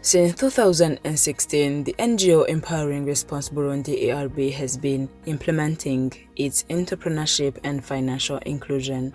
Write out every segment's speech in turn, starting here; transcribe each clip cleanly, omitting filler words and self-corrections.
Since 2016, the NGO Empowering Responsible Burundi ARB has been implementing its entrepreneurship and financial inclusion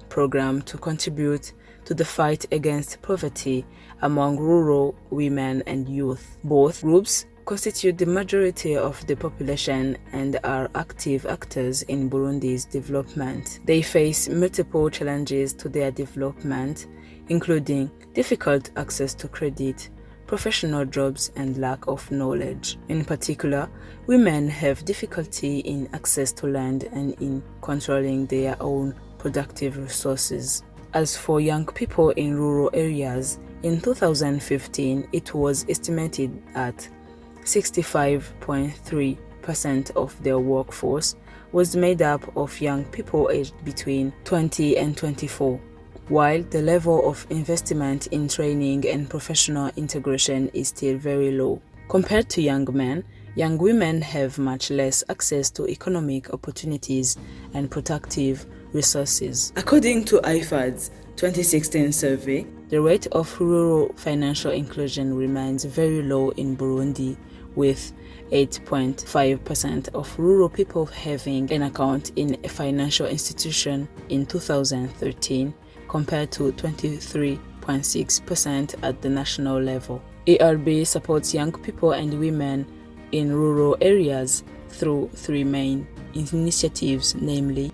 program to contribute to the fight against poverty among rural women and youth. Both groups constitute the majority of the population and are active actors in Burundi's development. They face multiple challenges to their development, including difficult access to credit, professional jobs, and lack of knowledge. In particular, women have difficulty in access to land and in controlling their own productive resources. As for young people in rural areas, in 2015, it was estimated at 65.3% of their workforce was made up of young people aged between 20 and 24. While the level of investment in training and professional integration is still very low. Compared to young men, young women have much less access to economic opportunities and productive resources. According to IFAD's 2016 survey, the rate of rural financial inclusion remains very low in Burundi, with 8.5% of rural people having an account in a financial institution in 2013, compared to 23.6% at the national level. ARB supports young people and women in rural areas through three main initiatives, namely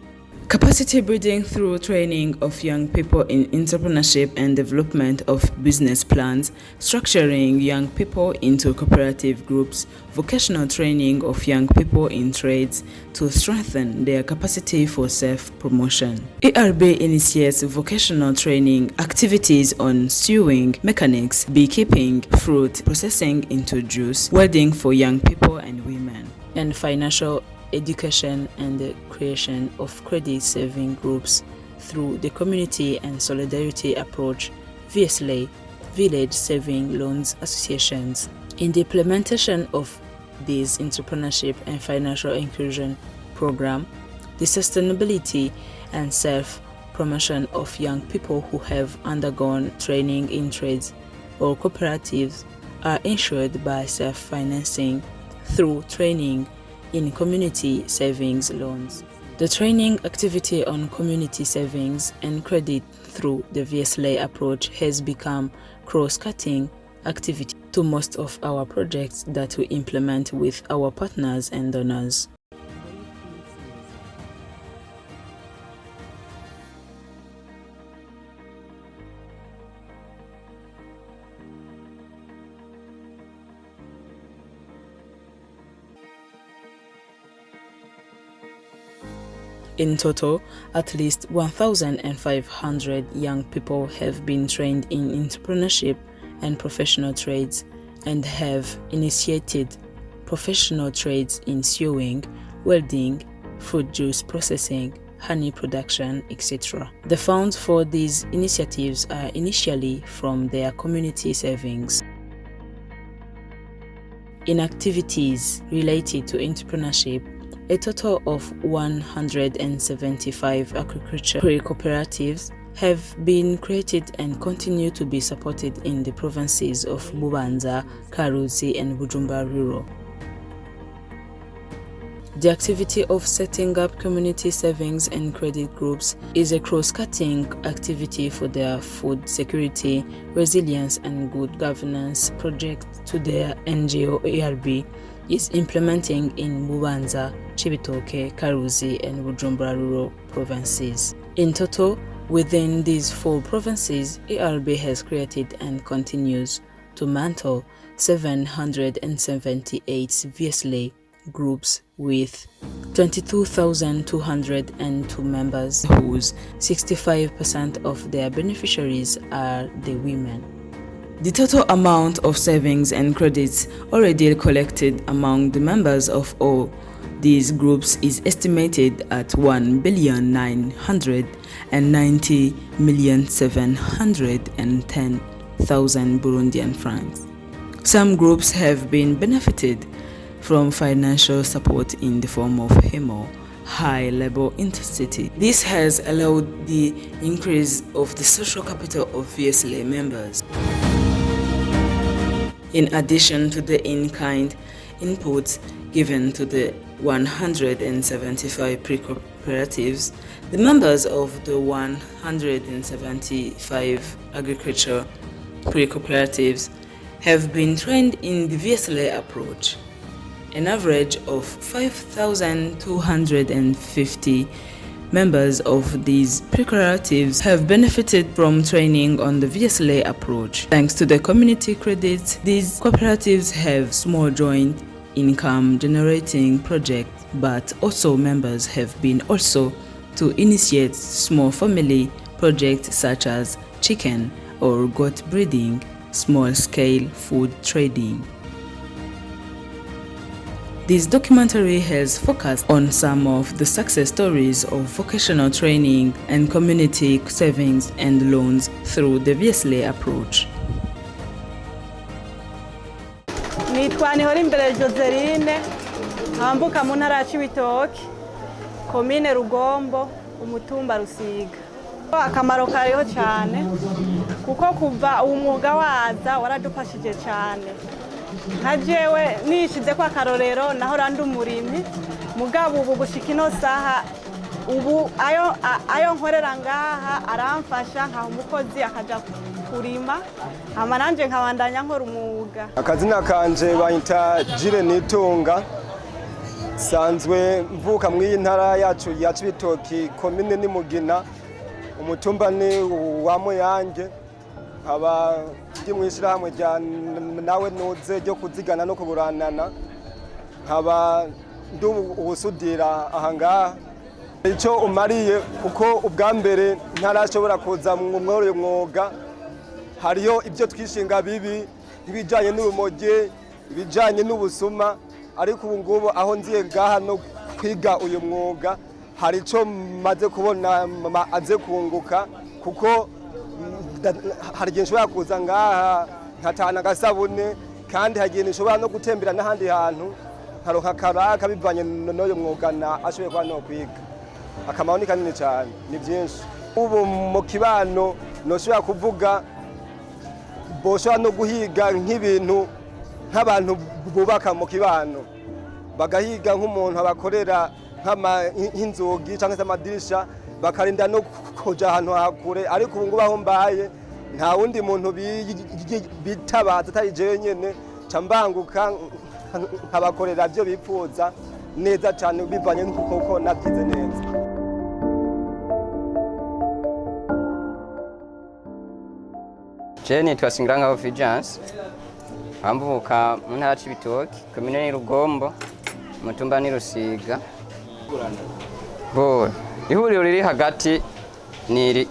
capacity building through training of young people in entrepreneurship and development of business plans, structuring young people into cooperative groups, vocational training of young people in trades to strengthen their capacity for self-promotion. ARB initiates vocational training activities on sewing, mechanics, beekeeping, fruit processing into juice, welding for young people and women, and financial education and the creation of credit saving groups through the community and solidarity approach, VSLA, Village Saving Loans Associations. In the implementation of this entrepreneurship and financial inclusion program, the sustainability and self-promotion of young people who have undergone training in trades or cooperatives are ensured by self-financing through training in community savings loans. The training activity on community savings and credit through the VSLA approach has become cross-cutting activity to most of our projects that we implement with our partners and donors. In total, at least 1,500 young people have been trained in entrepreneurship and professional trades and have initiated professional trades in sewing, welding, fruit juice processing, honey production, etc. The funds for these initiatives are initially from their community savings. In activities related to entrepreneurship, a total of 175 agriculture cooperatives have been created and continue to be supported in the provinces of Bubanza, Karuzi, and Bujumbura Rural. The activity of setting up community savings and credit groups is a cross-cutting activity for their food security, resilience, and good governance project to their NGO ARB is implementing in Bubanza, Cibitoke, Karuzi, and Bujumbura rural provinces. In total, within these four provinces, ARB has created and continues to mentor 778 VSLA groups with 22,202 members, whose 65% of their beneficiaries are the women. The total amount of savings and credits already collected among the members of all these groups is estimated at 1,990,710,000 Burundian francs. Some groups have been benefited from financial support in the form of HEMO, high labor intensity. This has allowed the increase of the social capital of VSLA members. In addition to the in-kind inputs given to the 175 pre-cooperatives, the members of the 175 agriculture pre-cooperatives have been trained in the VSLA approach. An average of 5,250 members of these pre-cooperatives have benefited from training on the VSLA approach. Thanks to the community credits, these cooperatives have small joint income generating projects, but also members have been also to initiate small family projects such as chicken or goat breeding, small-scale food trading. This documentary has focused on some of the success stories of vocational training and community savings and loans through the VSLA approach. Nitwa Nihorimbere Joseline, nkambuka mu ntara ya Cibitoke, komine Rugombo, umutumba Rusiga. Akamaro kariho cyane kuko kuva umwuga waza waradufashije cyane. Nkajewe nishize kwa karorero naho randi umurimi mugabo ubu gushika ino saha ubu ayo nkorera ngaha aramfasha nka umukozi akaja kurima hama nanje nkabandanya nkora umwuga. Akazina kanje bayita Jire Nitunga, sanzwe mvuka mw'iyi ntara yacu ya Cibitoki, komine ni Mugina, umutumba ni wa Muyange, aba ndi mwishirahamwe rya nawe nuze ryo kuzigana no kuguranana, nkaba ndi ubusudira ahangaha. Icyo umariye kuko ubwa mbere ntarashobora kuza mu mworo mwuga, hariyo ibyo twishinga bibi ibijanye n'urumoge, ibijanye n'ubusuma, ariko ubu ngubu aho nziye ngaha no kwiga uyu mwuga hari ico maze kubona aze kunguka, kuko hari igihe nshobora kuza ngaha nkatahana agasabune, kandi hari igihe nshobora no gutembera n'ahandi hantu nkaronka akaraka bivanye n'uyu mwuga ashoboye kuba no kwiga. Akamaro ni kanini cyane, ni byinshi. Ubu mu kibano noshobora kuvuga boshobora no guhiga nk'ibintu nk'abantu bubaka mu kibano, bagahiga nk'umuntu abakorera nk'inzugi cyangwa se amadirisha, bakarinda no kuja ahantu hakure. Ariko ubu ngubu aho mbaye nta wundi muntu bitabaza atari jewe nyene, cambanguka nkabakorera byo bipfuza neza cyane bivanye n'uko nabyize neza. Nitwa Singiranga Vigilance, ambuka mu ntara Cibitoke, komine ni Rugombo, umutumba ni Rusiga. Ihuriro riri hagati ni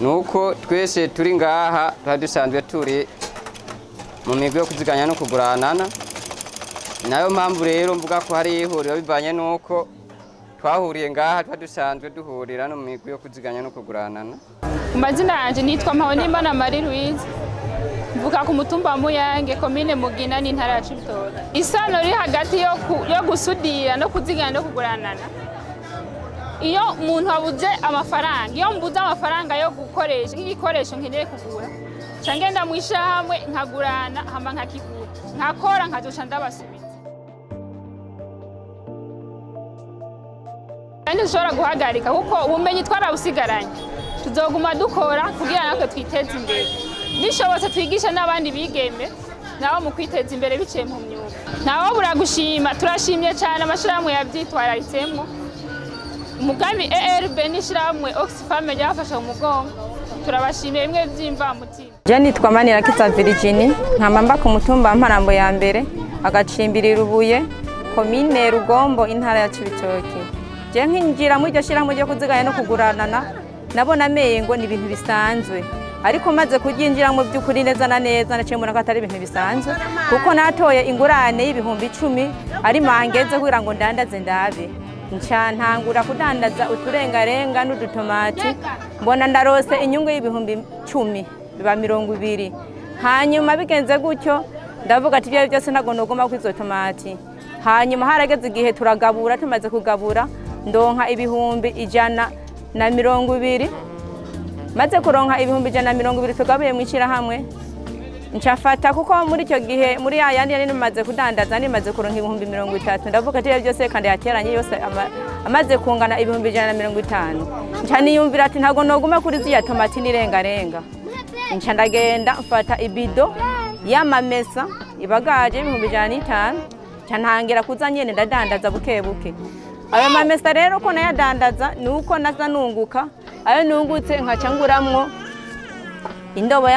nuko twese turi ngaha dusanzwe turi mu migwi yo kuziganya no kuguranana. Nayo mpamvu rero mvuga ko hari ihuriro bivanye nuko twahuriye ngaha dusanzwe duhurira no mu migwi yo kuziganya no kuguranana. Amazina yanje nitwa Mpabonimana Marie Louise, mvuka ku mutumba wa Muyange, komine Mugina n'intara ya Cibitoke. Isano riri hagati yo gusudira no kuziganya no kuguranana. Iyo umuntu abuze amafaranga, iyo mbuze amafaranga yo gukoresha nk'igikoresho nkeneye kugura, ngenda mu ishyirahamwe nkagurana hama nkakigura, nkakora nkazoca ndabasubiza. Kandi dushobora guhagarika kuko ubumenyi twarabusigaranye, tuzoguma dukora kugira natwe twiteze imbere. Bishobotse twigisha n'abandi bigeme nabo mu kwiteza imbere biciye mu myuga. Nawo buragushima, turashimye cyane amashirahamwe yabyitwararitsemo. Umugambi ERB n'ishirahamwe Oxfam ryafasha umugongo, turabashimiye bimwe by'imvamutima. Je nitwa Manirakiza Virginie, nkamba ku mutumba Mparambo ya mbere, agacimbiri Rubuye, komine Rugombo, intara ya Cibitoke. Je nkinjira mu iryo shirahamwe ryo kuziganya no kuguranana, nabona mengo ni ibintu bisanzwe, ariko maze kuryinjira mu by'ukuri neza na neza naciye mbona ko atari ibintu bisanzwe, kuko natoye ingurane y'ibihumbi 10 ari mangeze kugira ngo ndandaze ndabe. Ntangura kudandaza uturengarenga n'udutomati, mbona ndarose inyungu y'ibihumbi 10 biba 20. Hanyuma bigenze gutyo ndavuga ati bya byose ntago nogoma kwizo tomati. Hanyuma harageze igihe turagabura, tumaze kugabura ndonka ibihumbi 120. Maze kuronka ibihumbi 120 tugabuye mu ishyirahamwe, ncafata kuko muri icyo gihe muri ya yandi yari nimaze kudandaza nimaze kuronka ibihumbi 30 ndavuga ati byose kandi yateranye yose amaze kungana ibihumbi 150 nca niyumvira ati ntago noguma kuri ziya tomati nirengarenga nca ndagenda mfata ibido y'amamesa ibagaje ibihumbi 150 nca ntangira kuza nyene ndadandaza buke buke. Ayo mamesa rero ko nayadandaza nuko naza nunguka, ayo nungutse nkaca nguramwo indobo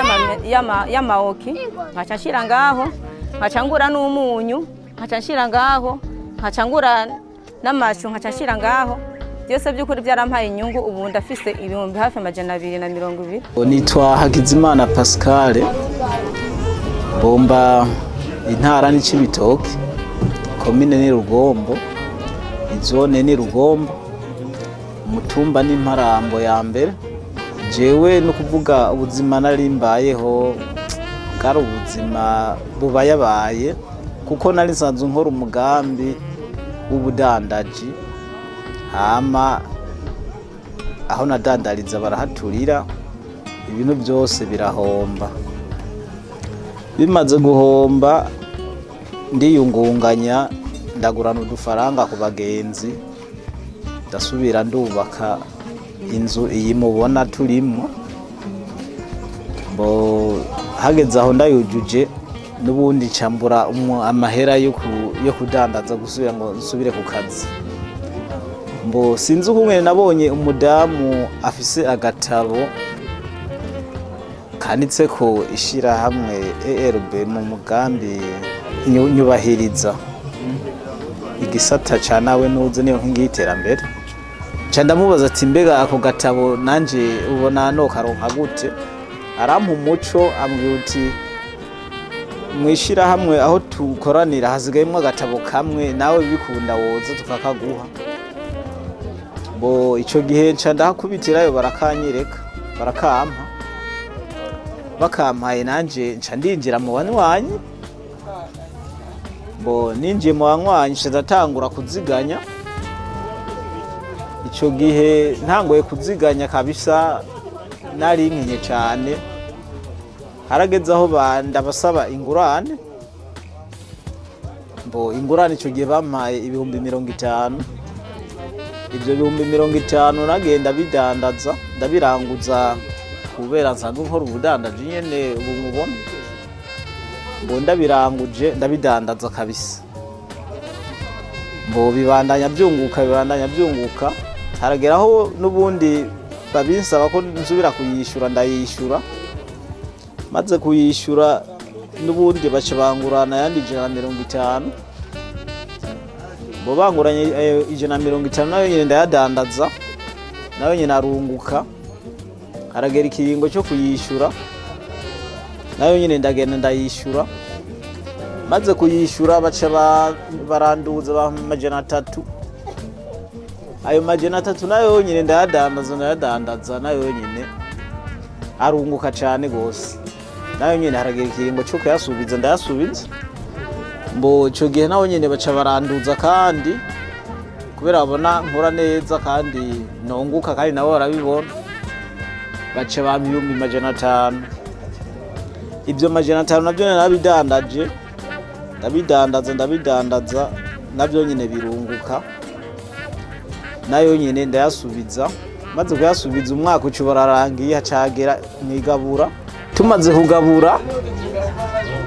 y'amawoki nkaca nshira ngaho, nkaca ngura n'umunyu nkaca nshira ngaho, nkaca ngura n'amashu nkaca nshira ngaho. Byose by'ukuri byarampaye inyungu, ubu ndafise ibihumbi hafi 220. Nitwa Hakizimana Pascal, bomba intara ni Cibitoke, komine ni Rugombo, izone ni Rugombo, umutumba ni Mparambo ya mbere. Jewe no kuvuga ubuzima nari mbayeho bwari ubuzima bubayabaye, kuko nari nsanzwe nkora umugambi w'ubudandaji, hama aho nadandariza barahaturira, ibintu byose birahomba. Bimaze guhomba ndiyungunganya, ndagurana udufaranga ku bagenzi, ndasubira ndubaka inzu iyi mubona turimo. Bo hageze aho ndayujuje n'ubundi cambura amahera yo kudandaza gusubira ngo nsubire ku kazi. Mbo sinzi ukumwe nabonye umudamu afise agatabo kanitse ko ishira hamwe ERB mu mugambi nyubahiriza igisata ca nawe nuze niyo nkingi y'iterambere. Ca ndamubaza ati mbega ako gatabo nanje ubona no karonka gute? Arampa umuco ambwira uti mwishira hamwe aho tukoranira hasigayemwe agatabo kamwe, nawe bikunda woza tukakaguha. Bo ico gihe nca ndahakubitirayo barakanyereka, barakampa, bakampaye nanje nca ndinjira mu banywanyi. Bo ninjiye mu banywanyi nca ndatangura kuziganya. Ico gihe ntangoye kuziganya kabisa, nari nkenye cyane. Harageze aho ndabasaba ingurane. Bo ingurane ico gihe bampaye ibihumbi 50. Ibyo bihumbi 50 nagenda bidandaza, ndabiranguza kubera nsanzwe nkora ubudandaji nyene ubu mubona. Bo ndabiranguje ndabidandaza kabisa. Bo bibandanya byunguka. Harageraho n'ubundi babinsaba ko nsubira kuyishura, ndayishura. Maze kuyishura n'ubundi baca bangurana yandi 150. Bo banguranye 150 nayo nyine ndayadandaza, nayo nyine arunguka. Haragera ikiringo cyo kuyishura, nayo nyine ndagenda ndayishura. Maze kuyishura baca baranduza ba 300. Ayo 300 nayo nyine ndayadandaza nayo nyine arunguka cyane gose. Nayo nyine haragera ikiringo cyo kuyasubiza, ndayasubiza. Mbo ico gihe naho nyine baca baranduza kandi kubera babona nkora neza kandi nonguka kandi nabo barabibona, baca bamiyumbi 500. Ibyo 500 nabyo narabidandaje, ndabidandaza nabyo nyine birunguka, nayo nyine ndayasubiza. Maze kuyasubiza umwaka ucu bararangiye, hacagera mwigabura. Tumaze kugabura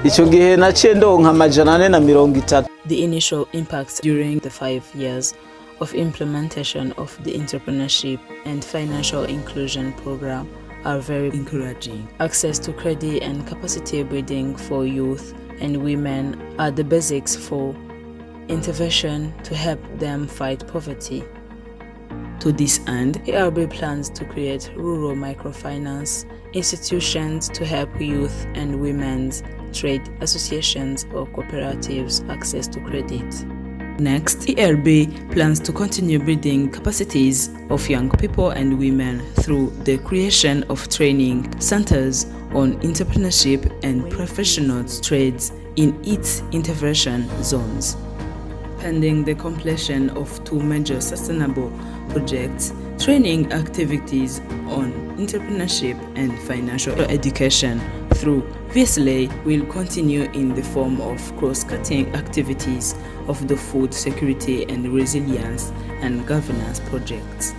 ico gihe naciye ndonka 430. The initial impacts during the 5 years of implementation of the Entrepreneurship and Financial Inclusion Program are very encouraging. Access to credit and capacity building for youth and women are the basics for intervention to help them fight poverty. To this end, ERB plans to create rural microfinance institutions to help youth and women's trade associations or cooperatives access to credit. Next, ERB plans to continue building capacities of young people and women through the creation of training centers on entrepreneurship and professional trades in its intervention zones. Pending the completion of 2 major sustainable projects, training activities on entrepreneurship, and financial education through VSLA will continue in the form of cross-cutting activities of the food security and resilience and governance projects.